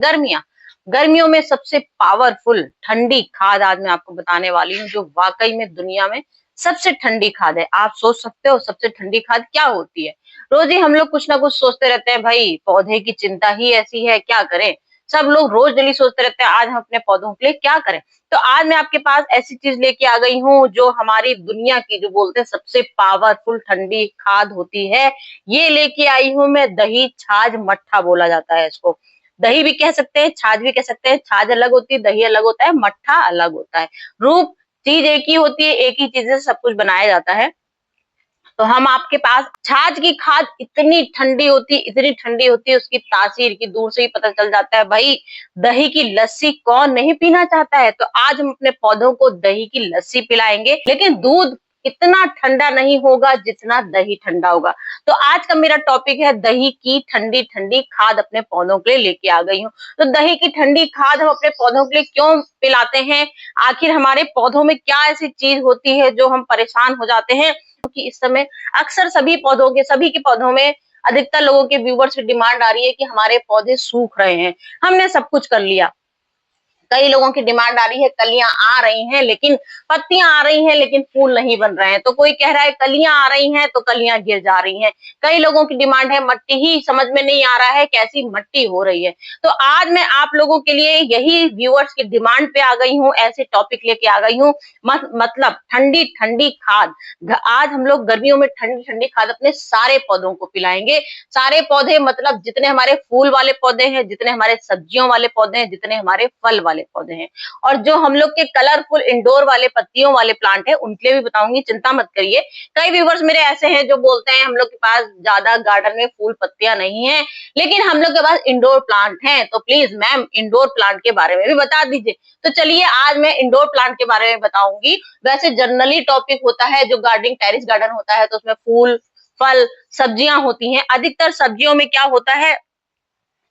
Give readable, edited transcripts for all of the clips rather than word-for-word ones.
गर्मियां, गर्मियों में सबसे पावरफुल ठंडी खाद आज मैं आपको बताने वाली हूँ, जो वाकई में दुनिया में सबसे ठंडी खाद है। आप सोच सकते हो सबसे ठंडी खाद क्या होती है? रोज ही हम लोग कुछ ना कुछ सोचते रहते हैं, भाई पौधे की चिंता ही ऐसी है, क्या करें। सब लोग रोज डेली सोचते रहते हैं, आज हम अपने पौधों के लिए क्या करें। तो आज मैं आपके पास ऐसी चीज लेके आ गई हूँ जो हमारी दुनिया की, जो बोलते हैं सबसे पावरफुल ठंडी खाद होती है। ये लेके आई हूँ मैं दही, छाछ, मट्ठा बोला जाता है इसको। दही भी कह सकते हैं, छाछ भी कह सकते हैं। छाछ अलग होती है, दही अलग होता है, मट्ठा अलग होता है। रूप चीज एक ही होती है, एक ही चीज से सब कुछ बनाया जाता है। तो हम आपके पास छाछ की खाद इतनी ठंडी होती है, इतनी ठंडी होती है, उसकी तासीर की दूर से ही पता चल जाता है। भाई दही की लस्सी कौन नहीं पीना चाहता है। तो आज हम अपने पौधों को दही की लस्सी पिलाएंगे, लेकिन दूध इतना ठंडा नहीं होगा जितना दही ठंडा होगा। तो आज का मेरा टॉपिक है दही की ठंडी ठंडी खाद अपने पौधों के लिए लेके आ गई हूँ। तो दही की ठंडी खाद हम अपने पौधों के लिए क्यों पिलाते हैं? आखिर हमारे पौधों में क्या ऐसी चीज होती है जो हम परेशान हो जाते हैं? क्योंकि इस समय अक्सर सभी के पौधों में अधिकतर लोगों के व्यूवर्स की डिमांड आ रही है कि हमारे पौधे सूख रहे हैं। हमने सब कुछ कर लिया, कई लोगों की डिमांड आ रही है, कलियां आ रही हैं लेकिन पत्तियां आ रही हैं लेकिन फूल नहीं बन रहे हैं। तो कोई कह रहा है कलियां आ रही हैं तो कलियां गिर जा रही हैं। कई लोगों की डिमांड है मट्टी ही समझ में नहीं आ रहा है कैसी मट्टी हो रही है। तो आज मैं आप लोगों के लिए यही व्यूअर्स की डिमांड पे आ गई हूँ, ऐसे टॉपिक लेके आ गई हूँ। मतलब ठंडी ठंडी खाद। आज हम लोग गर्मियों में ठंडी ठंडी खाद अपने सारे पौधों को पिलाएंगे। सारे पौधे मतलब जितने हमारे फूल वाले पौधे हैं, जितने हमारे सब्जियों वाले पौधे हैं, जितने हमारे फल वाले पौधे हैं, और जो हम लोग के कलरफुल इंडोर वाले पत्तियों वाले प्लांट है उनके लिए भी बताऊंगी, चिंता मत करिए। कई व्यूवर्स मेरे ऐसे हैं जो बोलते हैं हम लोग के पास ज्यादा गार्डन में फूल पत्तियां नहीं है, लेकिन हम लोग के पास इंडोर प्लांट हैं, तो प्लीज मैम इंडोर प्लांट के बारे में भी बता दीजिए। तो चलिए आज मैं इंडोर प्लांट के बारे में बताऊंगी। वैसे जनरली टॉपिक होता है जो गार्डनिंग, टेरिस गार्डन होता है तो उसमें फूल, फल, सब्जियां होती हैं। अधिकतर सब्जियों में क्या होता है,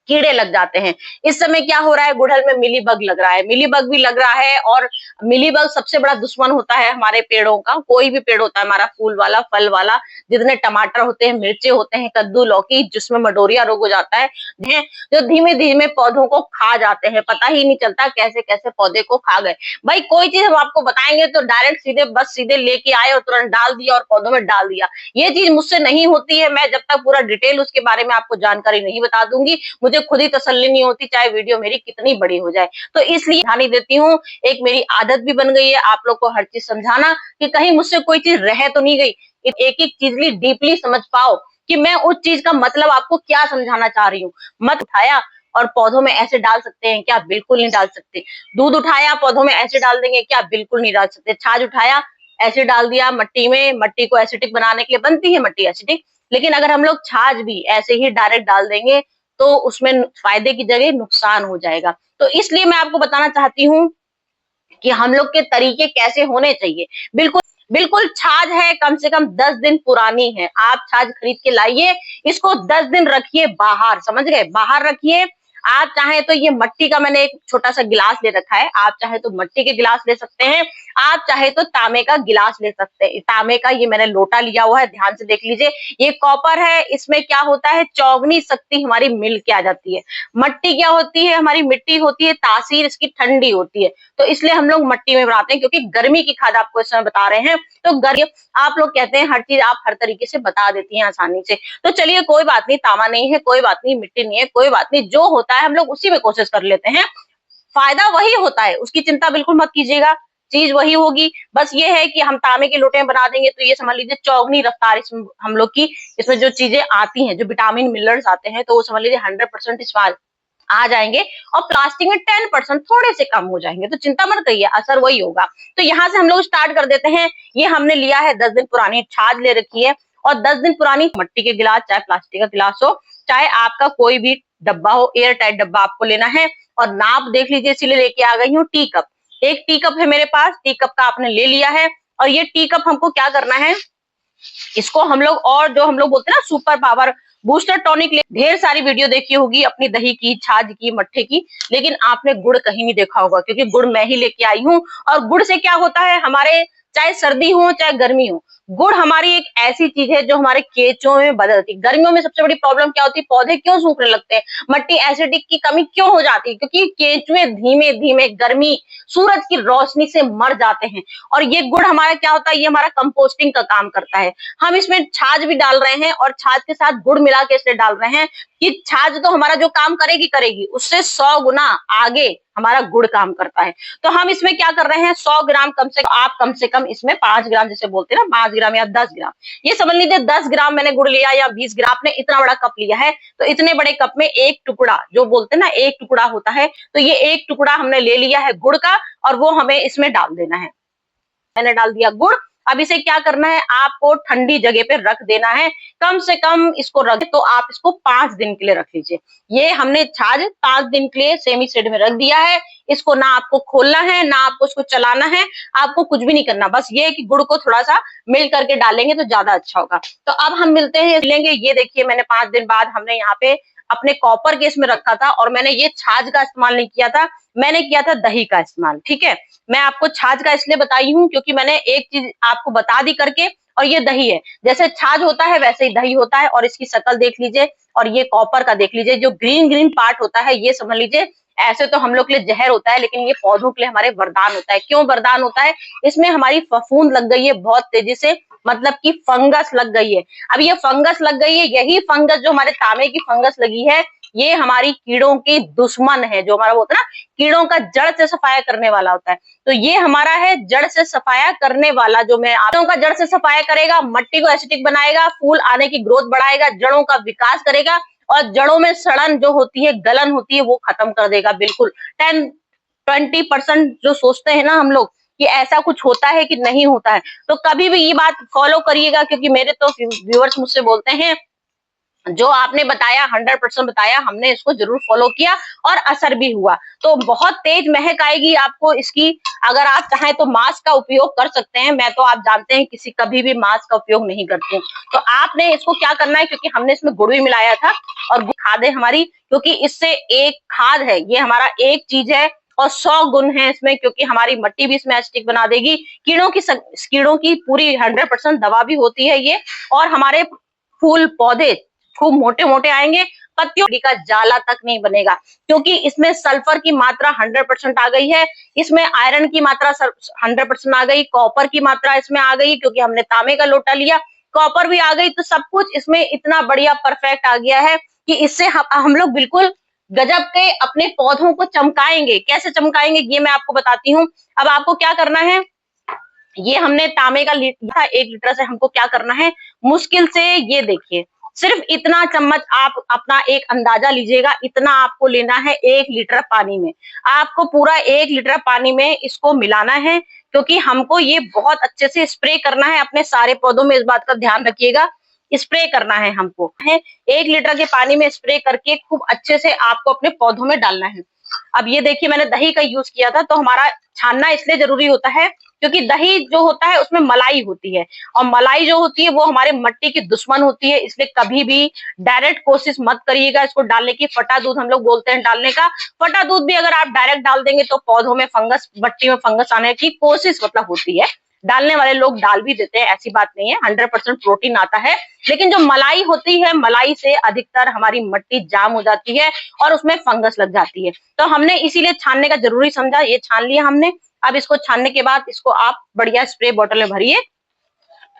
कीड़े लग जाते हैं। इस समय क्या हो रहा है, गुड़हल में मिलीबग लग रहा है, मिलीबग भी लग रहा है। और मिलीबग सबसे बड़ा दुश्मन होता है हमारे पेड़ों का। कोई भी पेड़ होता है हमारा, फूल वाला, फल वाला, जितने टमाटर होते हैं, मिर्चे होते हैं, कद्दू, लौकी, जिसमें मडोरिया रोग हो जाता है, जो धीमे धीमे पौधों को खा जाते हैं। पता ही नहीं चलता कैसे कैसे पौधे को खा गए। भाई कोई चीज हम आपको बताएंगे तो डायरेक्ट सीधे बस सीधे लेके आए और तुरंत डाल दिया और पौधों में डाल दिया, ये चीज मुझसे नहीं होती है। मैं जब तक पूरा डिटेल उसके बारे में आपको जानकारी नहीं बता दूंगी, मुझे खुद ही तसल्ली नहीं होती, चाहे वीडियो मेरी कितनी बड़ी हो जाए। तो इसलिए ध्यान नहीं देती हूँ। एक मेरी आदत भी बन गई है आप लोग को हर चीज समझाना, कि कहीं मुझसे कोई चीज रह तो नहीं गई। एक एक चीज डीपली समझ पाओ कि मैं उस चीज का मतलब आपको क्या समझाना चाह रही हूँ। मत उठाया और पौधों में ऐसे डाल सकते हैं क्या? बिल्कुल नहीं डाल सकते। दूध उठाया पौधों में ऐसे डाल देंगे क्या? बिल्कुल नहीं डाल सकते। छाछ उठाया ऐसे डाल दिया मट्टी में, मट्टी को एसिडिक बनाने के लिए बनती है मट्टी एसिडिक, लेकिन अगर हम लोग छाछ भी ऐसे ही डायरेक्ट डाल देंगे तो उसमें फायदे की जगह नुकसान हो जाएगा। तो इसलिए मैं आपको बताना चाहती हूँ कि हम लोग के तरीके कैसे होने चाहिए। बिल्कुल बिल्कुल छाछ है कम से कम 10 दिन पुरानी है, आप छाछ खरीद के लाइए, इसको 10 दिन रखिए बाहर, समझ गए, बाहर रखिए। आप चाहे तो ये मट्टी का मैंने एक छोटा सा गिलास ले रखा है, आप चाहे तो मट्टी के गिलास ले सकते हैं, आप चाहे तो तांबे का गिलास ले सकते हैं। तांबे का ये मैंने लोटा लिया हुआ है, ध्यान से देख लीजिए। ये कॉपर है, इसमें क्या होता है, चौगनी शक्ति हमारी मिल के आ जाती है। मट्टी क्या होती है, हमारी मिट्टी होती है, तासीर इसकी ठंडी होती है, तो इसलिए हम लोग मट्टी में बनाते हैं, क्योंकि गर्मी की खाद आपको इस समय बता रहे हैं। तो गर्मी आप लोग कहते हैं हर चीज आप हर तरीके से बता देती हैं आसानी से। तो चलिए कोई बात नहीं, तांबा नहीं है, कोई बात नहीं, मिट्टी नहीं है, कोई बात नहीं, जो होता है हम लोग उसी में कोशिश कर लेते हैं। फायदा वही होता है, उसकी चिंता बिल्कुल मत कीजिएगा, चीज वही होगी। बस ये है कि हम तांबे के लोटे में बना देंगे तो ये समझ लीजिए चौगनी रफ्तार इसमें हम लोग की, इसमें जो चीजें आती हैं, जो विटामिन मिनरल्स आते हैं, तो वो समझ लीजिए 100% इसमें आ जाएंगे। और प्लास्टिक में 10% थोड़े से कम हो जाएंगे। तो चिंता मत करिए, असर वही होगा। तो यहाँ से हम लोग स्टार्ट कर देते हैं। ये हमने लिया है 10 दिन पुरानी छाछ ले रखी है, और 10 दिन पुरानी मट्टी के गिलास, चाहे प्लास्टिक का गिलास हो, चाहे आपका कोई भी डब्बा हो, एयर टाइट डब्बा आपको लेना है। और नाप देख लीजिए, इसीलिए लेके आ गई हूँ टी कप। एक टी कप है मेरे पास, टी कप का आपने ले लिया है। और ये टी कप हमको क्या करना है, इसको हम लोग, और जो हम लोग बोलते हैं ना सुपर पावर बूस्टर टॉनिक, ढेर सारी वीडियो देखी होगी अपनी दही की, छाछ की, मट्ठे की, लेकिन आपने गुड़ कहीं नहीं देखा होगा, क्योंकि गुड़ मैं ही लेके आई हूँ। और गुड़ से क्या होता है, हमारे चाहे सर्दी हो चाहे गर्मी हो, गुड़ हमारी एक ऐसी चीज है जो हमारे केंचुओं में बदलती है। गर्मियों में सबसे बड़ी प्रॉब्लम क्या होती है, पौधे क्यों सूखने लगते हैं, मट्टी एसिडिक की कमी क्यों हो जाती है, क्योंकि केंचुए धीमे धीमे गर्मी सूरज की रोशनी से मर जाते हैं। और ये गुड़ हमारा क्या होता है, ये हमारा कंपोस्टिंग का काम करता है। हम इसमें छाछ भी डाल रहे हैं और छाछ के साथ गुड़ मिला के इसलिए डाल रहे हैं कि छाछ तो हमारा जो काम करेगी करेगी, उससे 100 गुना आगे हमारा गुड़ काम करता है। तो हम इसमें क्या कर रहे हैं, 100 ग्राम कम से कम इसमें 5 ग्राम जैसे बोलते हैं ना, 5 ग्राम या 10 ग्राम, ये समझ लीजिए 10 ग्राम मैंने गुड़ लिया या 20 ग्राम, आपने इतना बड़ा कप लिया है तो इतने बड़े कप में एक टुकड़ा, जो बोलते हैं ना एक टुकड़ा होता है, तो ये एक टुकड़ा हमने ले लिया है गुड़ का और वो हमें इसमें डाल देना है। मैंने डाल दिया गुड़। अब इसे क्या करना है, आपको ठंडी जगह पे रख देना है। कम से कम इसको रख तो आप इसको 5 दिन के लिए रख लीजिए। ये हमने छाछ 5 दिन के लिए सेमी शेड में रख दिया है। इसको ना आपको खोलना है ना आपको इसको चलाना है, आपको कुछ भी नहीं करना, बस ये है कि गुड़ को थोड़ा सा मिल करके डालेंगे तो ज्यादा अच्छा होगा। तो अब हम मिलते हैं, लेंगे। ये देखिए मैंने 5 दिन बाद हमने यहाँ पे अपने कॉपर केस में रखा था और मैंने ये छाछ का इस्तेमाल नहीं किया था, मैंने किया था दही का इस्तेमाल। ठीक है, मैं आपको छाछ का इसलिए बताई हूँ क्योंकि मैंने एक चीज आपको बता दी करके, और ये दही है। जैसे छाछ होता है वैसे ही दही होता है, और इसकी शक्ल देख लीजिए और ये कॉपर का देख लीजिए, जो ग्रीन ग्रीन पार्ट होता है ये समझ लीजिए ऐसे तो हम लोग के लिए जहर होता है, लेकिन ये पौधों के लिए हमारे वरदान होता है। क्यों वरदान होता है, इसमें हमारी फफूंद लग गई है बहुत तेजी से, मतलब कि फंगस लग गई है। अब ये फंगस लग गई है, यही फंगस जो हमारे तांबे की फंगस लगी है, ये हमारी कीड़ों की दुश्मन है। जो हमारा होता है ना, कीड़ों का जड़ से सफाया करने वाला होता है, तो ये हमारा है जड़ से सफाया करने वाला। जो मैं कीड़ों का जड़ से सफाया करेगा, मट्टी को एसिडिक बनाएगा, फूल आने की ग्रोथ बढ़ाएगा, जड़ों का विकास करेगा और जड़ों में सड़न जो होती है, गलन होती है, वो खत्म कर देगा बिल्कुल। 10-20% जो सोचते हैं ना हम लोग कि ऐसा कुछ होता है कि नहीं होता है, तो कभी भी ये बात फॉलो करिएगा, क्योंकि मेरे तो व्यूअर्स मुझसे बोलते हैं जो आपने बताया 100% बताया, हमने इसको जरूर फॉलो किया और असर भी हुआ। तो बहुत तेज महक आएगी आपको इसकी। अगर आप चाहें तो मास्क का उपयोग कर सकते हैं, मैं तो आप जानते हैं किसी कभी भी मास्क का उपयोग नहीं करती हूँ। तो आपने इसको क्या करना है, क्योंकि हमने इसमें गुड़ भी मिलाया था और खाद है हमारी, क्योंकि इससे एक खाद है, ये हमारा एक चीज है और 100 गुण है इसमें, क्योंकि हमारी मट्टी भी इसमें एसिडिक बना देगी। कीड़ों की पूरी 100% दवा भी होती है ये, और हमारे फूल पौधे खूब मोटे मोटे आएंगे, पत्तियों का जाला तक नहीं बनेगा, क्योंकि इसमें सल्फर की मात्रा 100% आ गई है, इसमें आयरन की मात्रा 100% आ गई, कॉपर की मात्रा इसमें आ गई, क्योंकि हमने तांबे का लोटा लिया, कॉपर भी आ गई, तो सब कुछ इसमें इतना बढ़िया परफेक्ट आ गया है कि इससे हम लोग बिल्कुल गजब के अपने पौधों को चमकाएंगे। कैसे चमकाएंगे ये मैं आपको बताती हूँ। अब आपको क्या करना है, ये हमने तांबे का लिया 1 लीटर से, हमको क्या करना है, मुश्किल से ये देखिए सिर्फ इतना चम्मच आप अपना एक अंदाजा लीजिएगा, इतना आपको लेना है 1 लीटर पानी में। आपको पूरा 1 लीटर पानी में इसको मिलाना है, क्योंकि हमको ये बहुत अच्छे से स्प्रे करना है अपने सारे पौधों में। इस बात का ध्यान रखिएगा, स्प्रे करना है हमको, है 1 लीटर के पानी में स्प्रे करके खूब अच्छे से आपको अपने पौधों में डालना है। अब ये देखिए मैंने दही का यूज किया था, तो हमारा छानना इसलिए जरूरी होता है क्योंकि दही जो होता है उसमें मलाई होती है, और मलाई जो होती है वो हमारे मट्टी की दुश्मन होती है, इसलिए कभी भी डायरेक्ट कोशिश मत करिएगा इसको डालने की। फटा दूध हम लोग बोलते हैं डालने का, फटा दूध भी अगर आप डायरेक्ट डाल देंगे तो पौधों में फंगस, मट्टी में फंगस आने की कोशिश मतलब होती है। डालने वाले लोग डाल भी देते हैं, ऐसी बात नहीं है, 100% प्रोटीन आता है, लेकिन जो मलाई होती है, मलाई से अधिकतर हमारी मट्टी जाम हो जाती है और उसमें फंगस लग जाती है। तो हमने इसीलिए छानने का जरूरी समझा, ये छान लिया हमने। अब इसको छानने के बाद इसको आप बढ़िया स्प्रे बोतल में भरिए।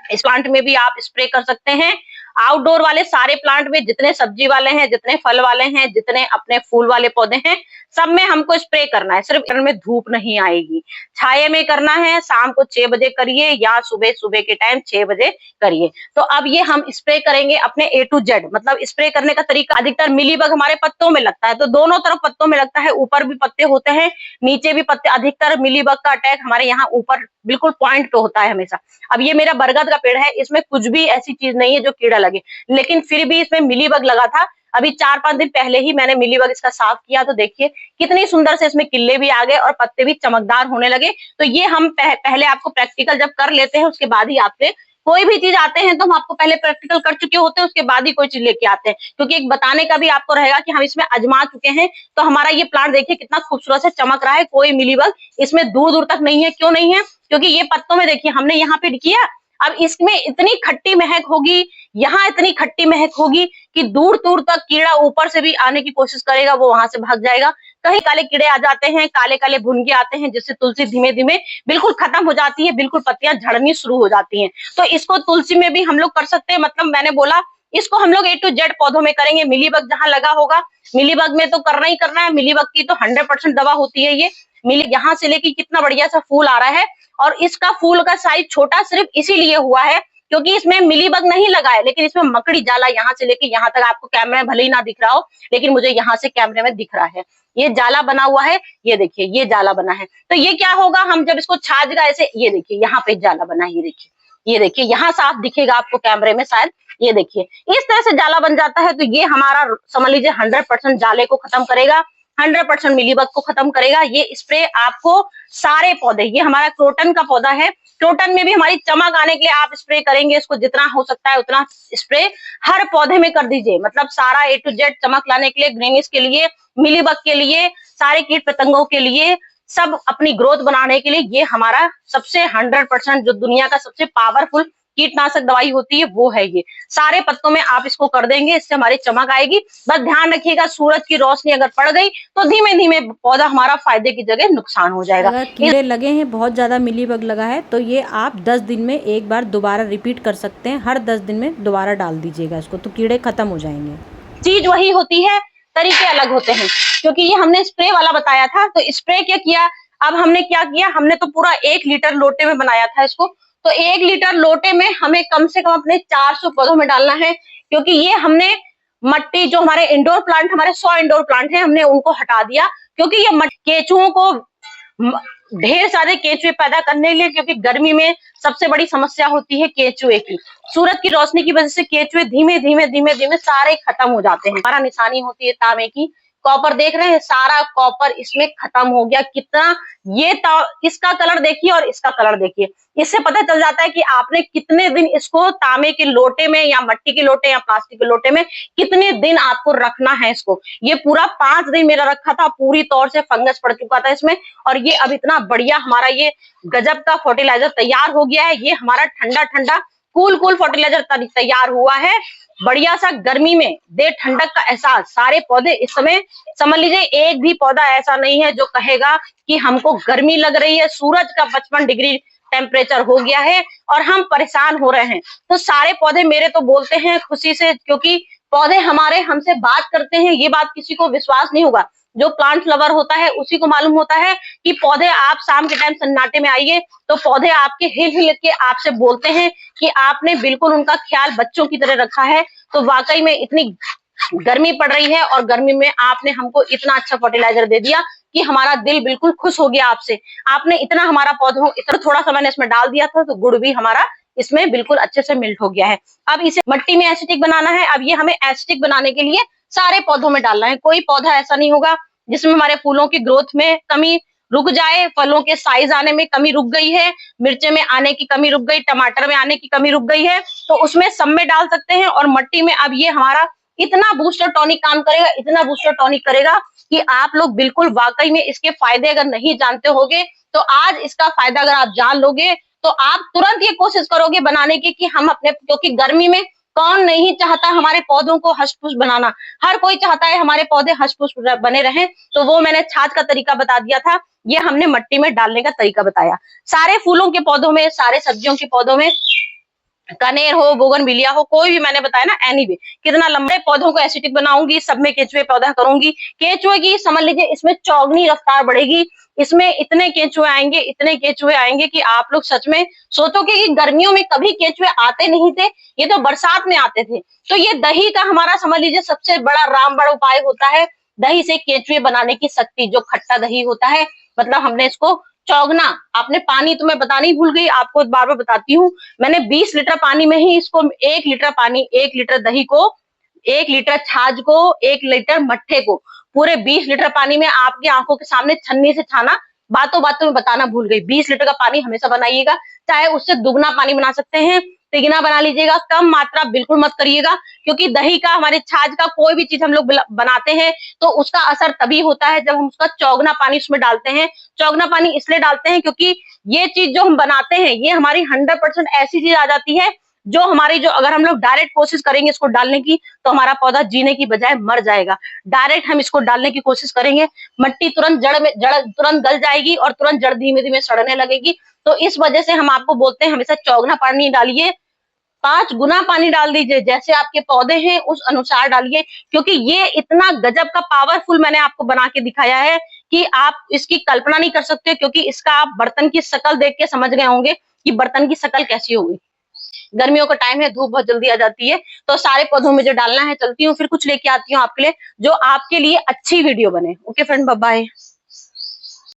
इस प्लांट में भी आप स्प्रे कर सकते हैं। आउटडोर वाले सारे प्लांट में, जितने सब्जी वाले हैं, जितने फल वाले हैं, जितने अपने फूल वाले पौधे हैं, सब में हमको स्प्रे करना है। सिर्फ घर में धूप नहीं आएगी, छाये में करना है। शाम को 6 बजे करिए या सुबह सुबह के टाइम 6 बजे करिए। तो अब ये हम स्प्रे करेंगे अपने A to Z। मतलब स्प्रे करने का तरीका, अधिकतर मिलीबग हमारे पत्तों में लगता है, तो दोनों तरफ पत्तों में लगता है, ऊपर भी पत्ते होते हैं, नीचे भी पत्ते। अधिकतर मिलीबग का अटैक हमारे यहाँ ऊपर बिल्कुल पॉइंट पे होता है हमेशा। अब ये मेरा बरगद का पेड़ है, इसमें कुछ भी ऐसी चीज नहीं है जो कीड़ा लगे, लेकिन फिर भी इसमें मिलीबग लगा था। अभी 4-5 दिन पहले ही मैंने मिलीबग इसका साफ किया, तो देखिए कितनी सुंदर से इसमें किल्ले भी आ गए और पत्ते भी चमकदार होने लगे। तो ये हम पहले आपको प्रैक्टिकल जब कर लेते हैं, उसके बाद ही आपसे कोई भी चीज आते हैं, तो हम आपको पहले प्रैक्टिकल कर चुके होते हैं, उसके बाद ही कोई चीज लेके आते हैं, क्योंकि एक बताने का भी आपको रहेगा कि हम इसमें आजमा चुके हैं। तो हमारा ये प्लांट देखिए कितना खूबसूरत से चमक रहा है, कोई मिलीबग इसमें दूर दूर तक नहीं है। क्यों नहीं है, क्योंकि ये पत्तों में देखिए हमने यहाँ पे किया, अब इसमें इतनी खट्टी महक होगी, यहाँ इतनी खट्टी महक होगी कि दूर दूर तक कीड़ा ऊपर से भी आने की कोशिश करेगा, वो वहां से भाग जाएगा। कहीं काले कीड़े आ जाते हैं, काले काले भुनगे आते हैं, जिससे तुलसी धीमे धीमे बिल्कुल खत्म हो जाती है, बिल्कुल पत्तियां झड़नी शुरू हो जाती हैं। तो इसको तुलसी में भी हम लोग कर सकते हैं। मतलब मैंने बोला इसको हम लोग A to Z पौधों में करेंगे। मिलीबग जहां लगा होगा, मिलीबग में तो करना ही करना है। मिलीबग की तो 100% दवा होती है ये। मिली यहाँ से लेके कितना बढ़िया सा फूल आ रहा है, और इसका फूल का साइज छोटा सिर्फ इसीलिए हुआ है क्योंकि इसमें मिलीबग नहीं लगा है, लेकिन इसमें मकड़ी जाला यहाँ से लेके यहाँ तक आपको कैमरे में भले ही ना दिख रहा हो, लेकिन मुझे यहाँ से कैमरे में दिख रहा है। ये जाला बना हुआ है, ये देखिए ये जाला बना है। तो ये क्या होगा, हम जब इसको छाजगा ऐसे, ये देखिए यहाँ पे जाला बना है, ये देखिए यहाँ साफ दिखेगा आपको कैमरे में शायद, ये देखिए इस तरह से जाला बन जाता है। तो ये हमारा समझ लीजिए 100% जाले को खत्म करेगा, 100% मिलीबग को खत्म करेगा। ये स्प्रे आपको सारे पौधे, ये हमारा क्रोटन का पौधा है, क्रोटन में भी हमारी चमक आने के लिए आप स्प्रे करेंगे, इसको जितना हो सकता है उतना स्प्रे हर पौधे में कर दीजिए। मतलब सारा A to Z चमक लाने के लिए, ग्रीनिश के लिए, मिलीबग के लिए, सारे कीट पतंगों के लिए, सब अपनी ग्रोथ बनाने के लिए ये हमारा सबसे 100% जो दुनिया का सबसे पावरफुल कीटनाशक दवाई होती है वो है ये। सारे पत्तों में आप इसको कर देंगे, इससे हमारी चमक आएगी। बस ध्यान रखिएगा सूरज की रोशनी अगर पड़ गई तो धीमे धीमे पौधा हमारा फायदे की जगह नुकसान हो जाएगा। अगर कीड़े लगे हैं, बहुत ज्यादा मिलीबग लगा है, तो ये आप 10 दिन में एक बार दोबारा रिपीट कर सकते हैं। हर 10 दिन में दोबारा डाल दीजिएगा इसको, तो कीड़े खत्म हो जाएंगे। चीज वही होती है, तरीके अलग होते हैं। क्योंकि ये हमने स्प्रे वाला बताया था, तो स्प्रे क्या किया, अब हमने क्या किया, हमने तो पूरा 1 लीटर लोटे में बनाया था इसको। तो 1 लीटर लोटे में हमें कम से कम अपने 400 पौधों में डालना है। क्योंकि ये हमने मट्टी, जो हमारे इंडोर प्लांट, हमारे 100 इंडोर प्लांट है, हमने उनको हटा दिया। क्योंकि ये केचुओं को, ढेर सारे केचुए पैदा करने के लिए, क्योंकि गर्मी में सबसे बड़ी समस्या होती है केचुए की। सूरज की रोशनी की वजह से केचुए धीमे धीमे धीमे धीमे सारे खत्म हो जाते हैं। हमारा निशानी होती है तांबे की, कॉपर देख रहे हैं, सारा कॉपर इसमें खत्म हो गया। कितना ये इसका कलर देखिए और इसका कलर देखिए, इससे पता चल जाता है कि आपने कितने दिन इसको तांबे के लोटे में या मट्टी के लोटे या प्लास्टिक के लोटे में कितने दिन आपको रखना है इसको। ये पूरा 5 दिन मेरा रखा था, पूरी तौर से फंगस पड़ चुका था इसमें, और ये अब इतना बढ़िया हमारा ये गजब का फर्टिलाइजर तैयार हो गया है। ये हमारा ठंडा ठंडा कूल फर्टिलाइजर तैयार हुआ है। बढ़िया सा गर्मी में दे ठंडक का एहसास। सारे पौधे इस समय समझ लीजिए, एक भी पौधा ऐसा नहीं है जो कहेगा कि हमको गर्मी लग रही है। सूरज का 55 डिग्री टेम्परेचर हो गया है और हम परेशान हो रहे हैं। तो सारे पौधे मेरे तो बोलते हैं खुशी से, क्योंकि पौधे हमारे हमसे बात करते हैं। ये बात किसी को विश्वास नहीं होगा, जो प्लांट लवर होता है उसी को मालूम होता है कि पौधे, आप शाम के टाइम सन्नाटे में आइए तो पौधे आपके हिल हिल के आपसे बोलते हैं कि आपने बिल्कुल उनका ख्याल बच्चों की तरह रखा है। तो वाकई में इतनी गर्मी पड़ रही है और गर्मी में आपने हमको इतना अच्छा फर्टिलाइजर दे दिया कि हमारा दिल बिल्कुल खुश हो गया आपसे। आपने इतना हमारा पौधों, इतना थोड़ा सा मैंने इसमें डाल दिया था तो गुड़ भी हमारा इसमें बिल्कुल अच्छे से मिल्ट हो गया है। अब इसे मट्टी में एसिटिक बनाना है। अब ये हमें एसिटिक बनाने के लिए सारे पौधों में डालना है। कोई पौधा ऐसा नहीं होगा जिसमें हमारे फूलों की ग्रोथ में कमी रुक जाए, फलों के साइज आने में कमी रुक गई है, मिर्चे में आने की कमी रुक गई, टमाटर में आने की कमी रुक गई है, तो उसमें सब में डाल सकते हैं। और मट्टी में अब ये हमारा इतना बूस्टर टॉनिक काम करेगा, इतना बूस्टर टॉनिक करेगा कि आप लोग बिल्कुल वाकई में इसके फायदे अगर नहीं जानते होगे तो आज इसका फायदा अगर आप जान लोगे तो आप तुरंत ये कोशिश करोगे बनाने की कि हम अपने, क्योंकि गर्मी में कौन नहीं चाहता हमारे पौधों को हष्ट-पुष्ट बनाना, हर कोई चाहता है हमारे पौधे हष्ट-पुष्ट बने रहें। तो वो मैंने छाछ का तरीका बता दिया था, ये हमने मट्टी में डालने का तरीका बताया। सारे फूलों के पौधों में, सारे सब्जियों के पौधों में, कनेर हो, बोगनविलिया हो, कोई भी मैंने बताया ना, एनीवे कितना लंबे पौधों को एसिटिक बनाऊंगी, सब में केचुए पौधा करूंगी। केचुए की समझ लीजिए इसमें चौगनी रफ्तार बढ़ेगी। इसमें इतने केचुए आएंगे, इतने केचुए आएंगे कि आप लोग सच में सोचोगे कि गर्मियों में कभी केचुए आते नहीं थे, ये तो बरसात में आते थे। तो ये दही का हमारा समझ लीजिए सबसे बड़ा रामबाण उपाय होता है, दही से केचुए बनाने की शक्ति। जो खट्टा दही होता है, मतलब हमने इसको चौगना, आपने पानी तो मैं बतानी ही भूल गई, आपको बार बार बताती हूँ। मैंने 20 लीटर पानी में ही इसको 1 लीटर पानी, 1 लीटर दही को, 1 लीटर छाछ को, 1 लीटर मट्ठे को पूरे 20 लीटर पानी में आपकी आंखों के सामने छन्नी से छाना। बातों बातों में बताना भूल गई, 20 लीटर का पानी हमेशा बनाइएगा, चाहे उससे दुगना पानी बना सकते हैं। तिगना बना लीजिएगा, कम मात्रा बिल्कुल मत करिएगा, क्योंकि दही का, हमारे छाछ का कोई भी चीज हम लोग बनाते हैं तो उसका असर तभी होता है जब हम उसका चौगना पानी उसमें डालते हैं। चौगना पानी इसलिए डालते हैं क्योंकि ये चीज जो हम बनाते हैं ये हमारी 100% ऐसी चीज आ जाती है जो हमारी, जो अगर हम लोग डायरेक्ट कोशिश करेंगे इसको डालने की तो हमारा पौधा जीने की बजाय मर जाएगा। डायरेक्ट हम इसको डालने की कोशिश करेंगे, मिट्टी तुरंत जड़ तुरंत गल जाएगी और तुरंत जड़ धीमे धीमे सड़ने लगेगी। तो इस वजह से हम आपको बोलते हैं हमेशा चौगना पानी डालिए, 5 गुना पानी डाल दीजिए, जैसे आपके पौधे हैं उस अनुसार डालिए, क्योंकि ये इतना गजब का पावरफुल मैंने आपको बना के दिखाया है कि आप इसकी कल्पना नहीं कर सकते, क्योंकि इसका आप बर्तन की शक्ल देख के समझ गए होंगे कि बर्तन की शक्ल कैसी होगी। गर्मियों का टाइम है, धूप बहुत जल्दी आ जाती है, तो सारे पौधों में जो डालना है, चलती हूँ फिर कुछ लेके आती हूँ आपके लिए जो आपके लिए अच्छी वीडियो बने। Okay friend, bye bye.